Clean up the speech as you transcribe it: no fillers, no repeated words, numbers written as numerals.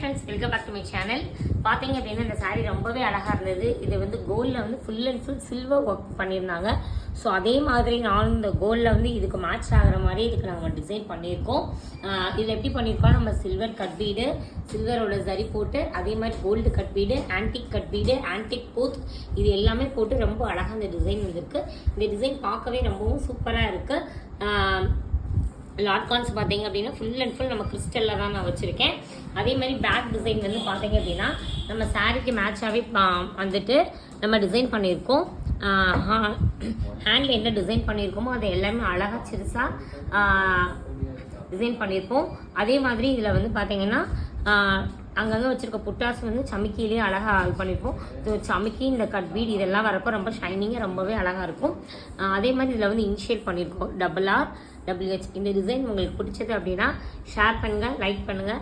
Friends, welcome back to my channel. பார்த்தீங்க அப்படின்னா இந்த சாரீ ரொம்பவே அழகாக இருந்தது. இது வந்து கோல்டில் வந்து full and full silver work பண்ணியிருந்தாங்க. ஸோ அதே மாதிரி நானும் இந்த கோல்டில் வந்து இதுக்கு மேட்ச் ஆகிற மாதிரி இதுக்கு நாங்கள் டிசைன் பண்ணியிருக்கோம். இதில் எப்படி பண்ணியிருக்கோம், நம்ம சில்வர் கட் பீடு, சில்வரோட சரி போட்டு, அதே மாதிரி gold cut bead, antique cut bead, antique booth, இது எல்லாமே போட்டு ரொம்ப அழகாக இந்த டிசைன் வந்திருக்கு. இந்த டிசைன் பார்க்கவே ரொம்பவும் சூப்பராக இருக்குது. லாட் கான்ஸ் பார்த்தீங்க அப்படின்னா ஃபுல் அண்ட் ஃபுல் நம்ம கிறிஸ்டலில் தான் நான் வச்சுருக்கேன். அதே மாதிரி பேக் டிசைன் வந்து பார்த்தீங்க அப்படின்னா நம்ம சாரீக்கு மேட்சாகவே வந்துட்டு நம்ம டிசைன் பண்ணியிருக்கோம். ஹேண்டில் என்ன டிசைன் பண்ணியிருக்கோமோ அதை எல்லாமே அழகாக சிறுசாக டிசைன் பண்ணியிருப்போம். அதே மாதிரி இதில் வந்து பார்த்தீங்கன்னா அங்கங்கே வச்சுருக்க புட்டாஸ் வந்து சமிக்கிலேயே அழகாக இது பண்ணியிருப்போம். சமிக்கி, இந்த கட் பீட் இதெல்லாம் வரப்போ ரொம்ப ஷைனிங்காக ரொம்பவே அழகாக இருக்கும். அதே மாதிரி இதில் வந்து இனிஷியேட் பண்ணியிருக்கோம் RRH. இந்த டிசைன் உங்களுக்கு பிடிச்சது அப்படின்னா ஷேர் பண்ணுங்கள், லைக் பண்ணுங்கள்,